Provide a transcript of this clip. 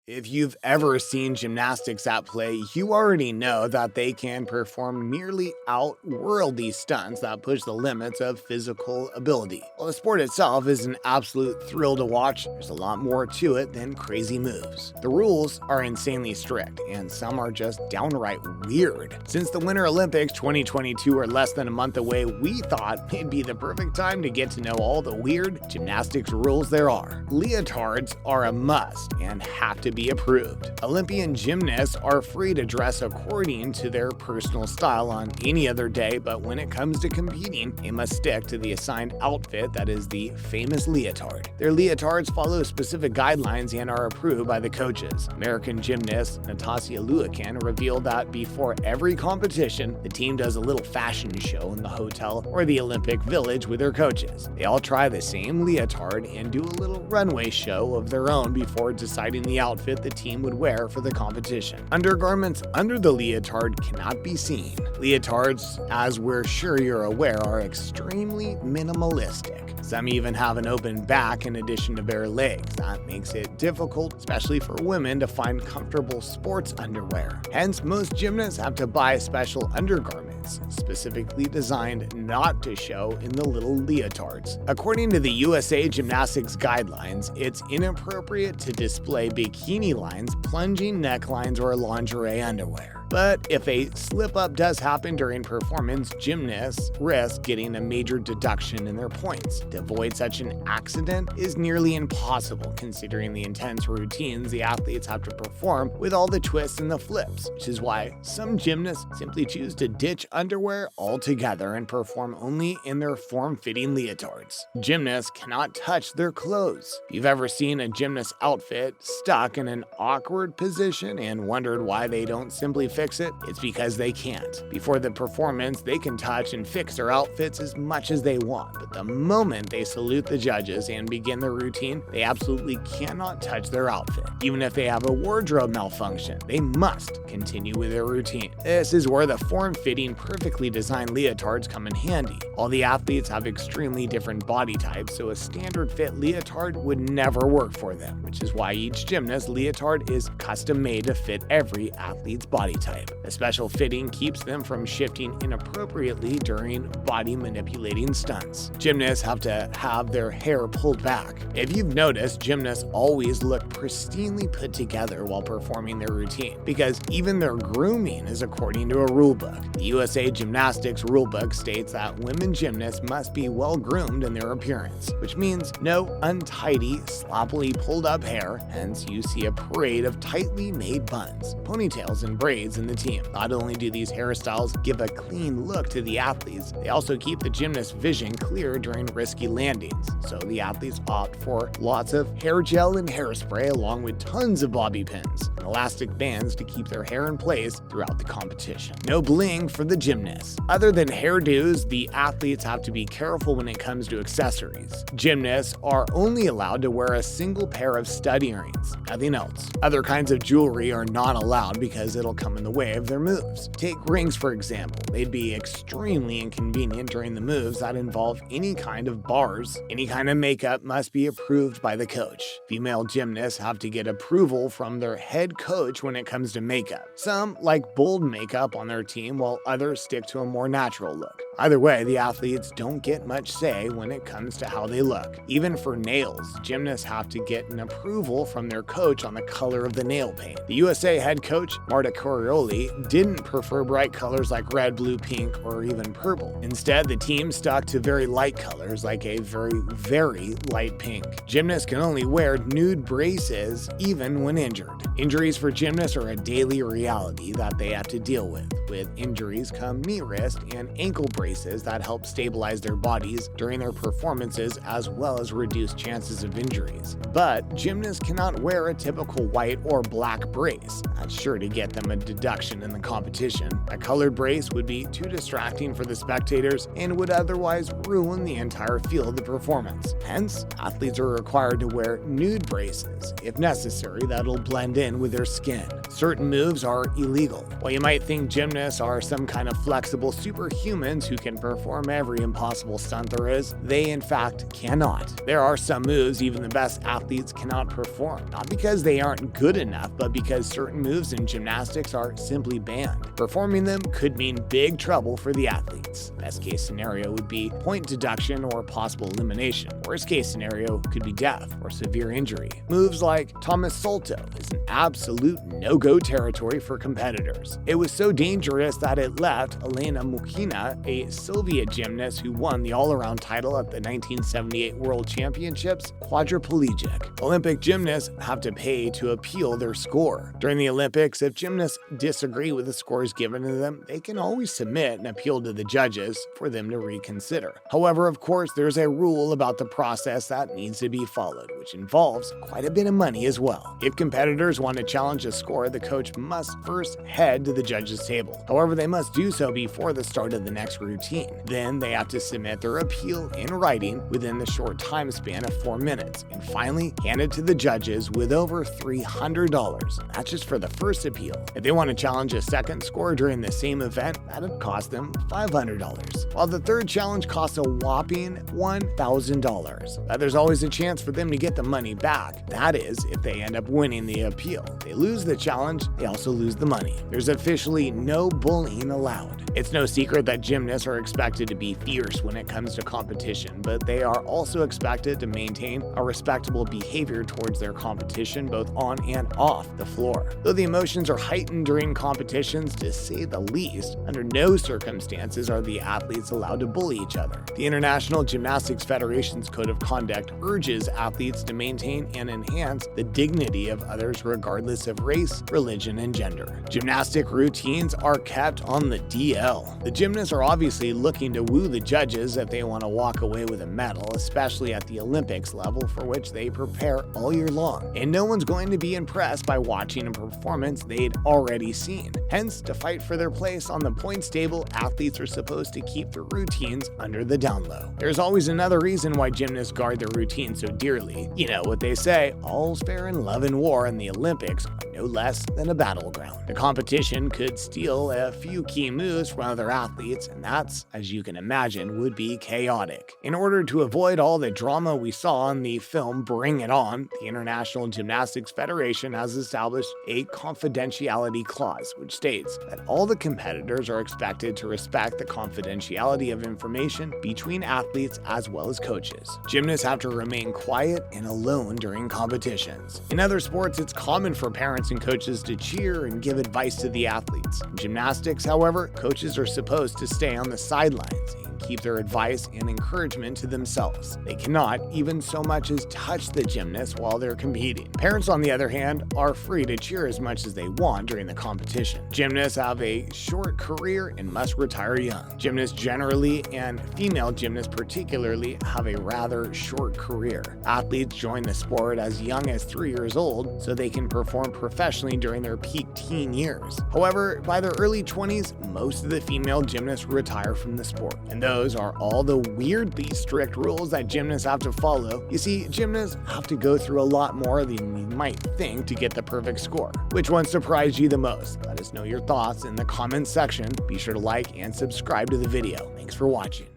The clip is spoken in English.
If you've ever seen gymnastics at play, you already know that they can perform nearly outworldly stunts that push the limits of physical ability. While the sport itself is an absolute thrill to watch, there's a lot more to it than crazy moves. The rules are insanely strict, and some are just downright weird. Since the Winter Olympics 2022 are less than a month away, we thought it'd be the perfect time to get to know all the weird gymnastics rules there are. Leotards are a must and have to be approved. Olympian gymnasts are free to dress according to their personal style on any other day, but when it comes to competing, they must stick to the assigned outfit that is the famous leotard. Their leotards follow specific guidelines and are approved by the coaches. American gymnast Natasha Luakin revealed that before every competition, the team does a little fashion show in the hotel or the Olympic Village with their coaches. They all try the same leotard and do a little runway show of their own before deciding the outfit the team would wear for the competition. Undergarments under the leotard cannot be seen. Leotards, as we're sure you're aware, are extremely minimalistic. Some even have an open back in addition to bare legs. That makes it difficult, especially for women, to find comfortable sports underwear. Hence, most gymnasts have to buy special undergarments, specifically designed not to show in the little leotards. According to the USA Gymnastics guidelines, it's inappropriate to display bikini lines, plunging necklines, or lingerie underwear. But if a slip-up does happen during performance, gymnasts risk getting a major deduction in their points. To avoid such an accident is nearly impossible, considering the intense routines the athletes have to perform with all the twists and the flips, which is why some gymnasts simply choose to ditch underwear altogether and perform only in their form-fitting leotards. Gymnasts cannot touch their clothes. If you've ever seen a gymnast outfit stuck in an awkward position and wondered why they don't simply fix it, it's because they can't. Before the performance, they can touch and fix their outfits as much as they want, but the moment they salute the judges and begin their routine, they absolutely cannot touch their outfit. Even if they have a wardrobe malfunction, they must continue with their routine. This is where the form-fitting, perfectly designed leotards come in handy. All the athletes have extremely different body types, so a standard fit leotard would never work for them, which is why each gymnast leotard is custom made to fit every athlete's body type. A special fitting keeps them from shifting inappropriately during body manipulating stunts. Gymnasts have to have their hair pulled back. If you've noticed, gymnasts always look pristinely put together while performing their routine, because even their grooming is according to a rulebook. The USA Gymnastics rulebook states that women gymnasts must be well groomed in their appearance, which means no untidy, sloppily pulled up hair, hence you see a parade of tightly made buns, ponytails, and braids in the team. Not only do these hairstyles give a clean look to the athletes, they also keep the gymnast's vision clear during risky landings, so the athletes opt for lots of hair gel and hairspray along with tons of bobby pins and elastic bands to keep their hair in place throughout the competition. No bling for the gymnasts. Other than hairdos, the athletes have to be careful when it comes to accessories. Gymnasts are only allowed to wear a single pair of stud earrings, nothing else. Other kinds of jewelry are not allowed because it'll come in the way of their moves. Take rings, for example. They'd be extremely inconvenient during the moves that involve any kind of bars. Any kind of makeup must be approved by the coach. Female gymnasts have to get approval from their head coach when it comes to makeup. Some like bold makeup on their team, while others stick to a more natural look. Either way, the athletes don't get much say when it comes to how they look. Even for nails, gymnasts have to get an approval from their coach on the color of the nail paint. The USA head coach, Marta Corioli, didn't prefer bright colors like red, blue, pink, or even purple. Instead, the team stuck to very light colors like a very light pink. Gymnasts can only wear nude braces even when injured. Injuries for gymnasts are a daily reality that they have to deal with. With injuries come knee, wrist, and ankle braces that help stabilize their bodies during their performances as well as reduce chances of injuries. But gymnasts cannot wear a typical white or black brace. That's sure to get them a deduction in the competition. A colored brace would be too distracting for the spectators and would otherwise ruin the entire field of performance. Hence, athletes are required to wear nude braces, if necessary, that'll blend in with their skin. Certain moves are illegal. While you might think gymnasts are some kind of flexible superhumans who who can perform every impossible stunt there is, they in fact cannot. There are some moves even the best athletes cannot perform, not because they aren't good enough, but because certain moves in gymnastics are simply banned. Performing them could mean big trouble for the athletes. Best case scenario would be point deduction or possible elimination. Worst case scenario could be death or severe injury. Moves like Thomas Salto is an absolute no-go territory for competitors. It was so dangerous that it left Elena Mukhina, a Soviet gymnast who won the all-around title at the 1978 World Championships, quadriplegic. Olympic gymnasts have to pay to appeal their score. During the Olympics, if gymnasts disagree with the scores given to them, they can always submit an appeal to the judges for them to reconsider. However, of course, there's a rule about the process that needs to be followed, which involves quite a bit of money as well. If competitors want to challenge a score, the coach must first head to the judges' table. However, they must do so before the start of the next routine. Then they have to submit their appeal in writing within the short time span of 4 minutes, and finally hand it to the judges with over $300. That's just for the first appeal. If they want to challenge a second score during the same event, that'd cost them $500, while the third challenge costs a whopping $1,000. But there's always a chance for them to get the money back. That is, if they end up winning the appeal. If they lose the challenge, they also lose the money. There's officially no bullying allowed. It's no secret that gymnasts are expected to be fierce when it comes to competition, but they are also expected to maintain a respectable behavior towards their competition both on and off the floor. Though the emotions are heightened during competitions, to say the least, under no circumstances are the athletes allowed to bully each other. The International Gymnastics Federation's Code of Conduct urges athletes to maintain and enhance the dignity of others regardless of race, religion, and gender. Gymnastic routines are kept on the DL. The gymnasts are obviously looking to woo the judges if they want to walk away with a medal, especially at the Olympics level, for which they prepare all year long. And no one's going to be impressed by watching a performance they'd already seen. Hence, to fight for their place on the points table, athletes are supposed to keep their routines under the down low. There's always another reason why gymnasts guard their routines so dearly. You know what they say, all's fair in love and war, and the Olympics are no less than a battleground. The competition could steal a few key moves from other athletes, and that's, as you can imagine, would be chaotic. In order to avoid all the drama we saw in the film Bring It On, the International Gymnastics Federation has established a confidentiality clause, which states that all the competitors are expected to respect the confidentiality of information between athletes as well as coaches. Gymnasts have to remain quiet and alone during competitions. In other sports, it's common for parents and coaches to cheer and give advice to the athletes. In gymnastics, however, coaches are supposed to stay on the sidelines and keep their advice and encouragement to themselves. They cannot even so much as touch the gymnasts while they're competing. Parents, on the other hand, are free to cheer as much as they want during the competition. Gymnasts have a short career and must retire young. Gymnasts generally, and female gymnasts particularly, have a rather short career. Athletes join the sport as young as 3 years old so they can perform professionally during their peak teen years. However, by their early 20s, most of the female gymnasts retire from the sport. And those are all the weirdly strict rules that gymnasts have to follow. You see, gymnasts have to go through a lot more than you might think to get the perfect score. Which one surprised you the most? Let us know your thoughts in the comments section. Be sure to like and subscribe to the video. Thanks for watching.